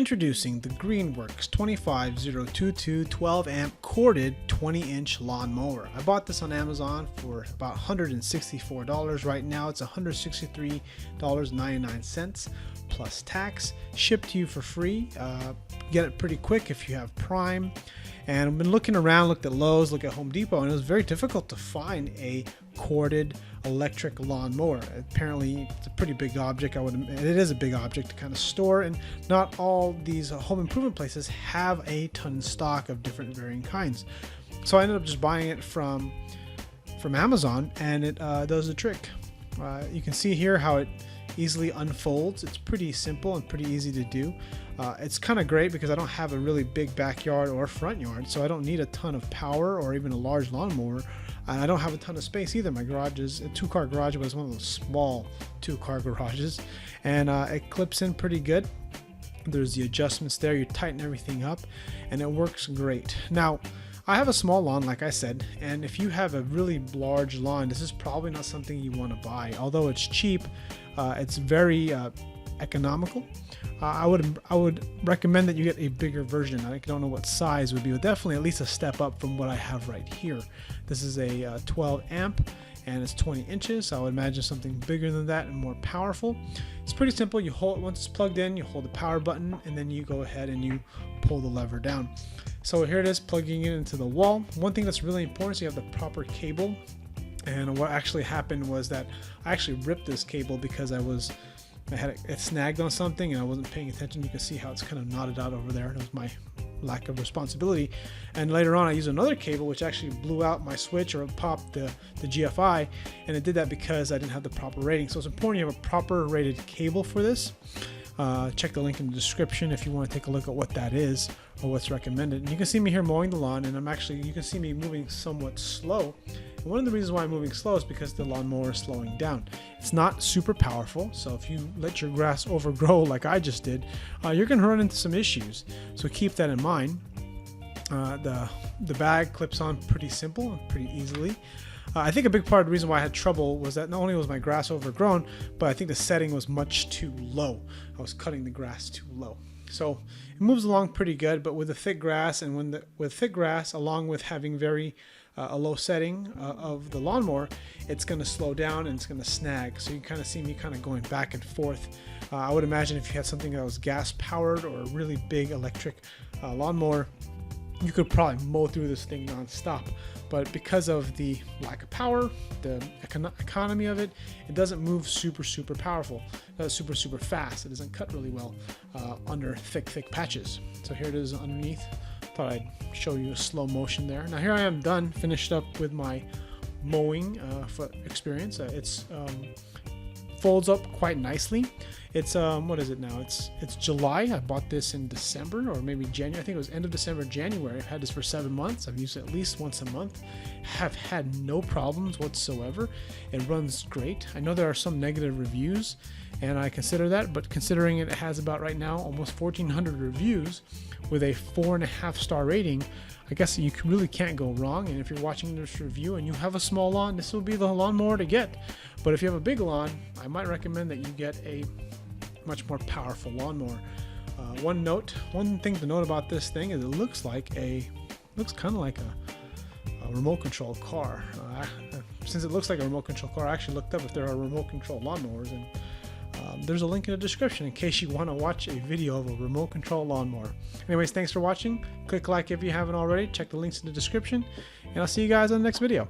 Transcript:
Introducing the Greenworks 25022 12 amp corded 20-inch lawn mower. I bought this on Amazon for about $164. Right now it's $163.99 plus tax. Shipped to you for free. Get it pretty quick if you have Prime. And I've been looking around, looked at Lowe's, looked at Home Depot, and it was very difficult to find a corded electric lawn mower. Apparently it's a pretty big object. It is a big object to kind of store, and not all these home improvement places have a ton of stock of different varying kinds. So I ended up just buying it from Amazon, and it does the trick. You can see here how it easily unfolds. It's pretty simple and pretty easy to do. It's kind of great because I don't have a really big backyard or front yard, so I don't need a ton of power or even a large lawnmower. And I don't have a ton of space either. My garage is a 2-car garage, but it's one of those small 2-car garages, and it clips in pretty good. There's the adjustments there. You tighten everything up, and it works great. Now, I have a small lawn, like I said, and if you have a really large lawn, this is probably not something you want to buy. Although it's cheap, it's very economical. I would recommend that you get a bigger version. I don't know what size would be, but definitely at least a step up from what I have right here. This is a 12 amp and it's 20 inches. So I would imagine something bigger than that and more powerful. It's pretty simple. You hold, once it's plugged in, you hold the power button, and then you go ahead and you pull the lever down. So here it is, plugging it into the wall. One thing that's really important is you have the proper cable. And what actually happened was that I actually ripped this cable because I had it snagged on something and I wasn't paying attention. You can see how it's kind of knotted out over there. It was my lack of responsibility. And later on I used another cable which actually blew out my switch, or it popped the GFI, and it did that because I didn't have the proper rating. So it's important you have a proper rated cable for this. Check the link in the description if you want to take a look at what that is or what's recommended. And you can see me here mowing the lawn, and you can see me moving somewhat slow. And one of the reasons why I'm moving slow is because the lawnmower is slowing down. It's not super powerful, so if you let your grass overgrow like I just did, you're going to run into some issues. So keep that in mind. The bag clips on pretty simple and pretty easily. I think a big part of the reason why I had trouble was that not only was my grass overgrown, but I think the setting was much too low. I was cutting the grass too low. So it moves along pretty good, but with the thick grass, and with thick grass, along with having a low setting of the lawnmower, it's going to slow down and it's going to snag. So you kind of see me kind of going back and forth. I would imagine if you had something that was gas powered or a really big electric lawnmower, you could probably mow through this thing non-stop. But because of the lack of power, the economy of it, it doesn't move super powerful, super fast. It doesn't cut really well under thick patches. So here it is underneath. Thought I'd show you a slow motion there. Now here I am done, finished up with my mowing experience. It's folds up quite nicely. It's what is it now? It's July. I bought this in December or maybe January. I think it was end of December, January. I've had this for 7 months. I've used it at least once a month. Have had no problems whatsoever. It runs great. I know there are some negative reviews, and I consider that, but considering it has about right now almost 1,400 reviews with a 4.5-star rating, I guess you really can't go wrong. And if you're watching this review and you have a small lawn, this will be the lawnmower to get. But if you have a big lawn, I might recommend that you get a much more powerful lawnmower. One thing to note about this thing is it looks kind of like a remote control car. Since it looks like a remote control car, I actually looked up if there are remote control lawnmowers, and there's a link in the description in case you want to watch a video of a remote control lawnmower. Anyways, thanks for watching. Click like if you haven't already. Check the links in the description, and I'll see you guys on the next video.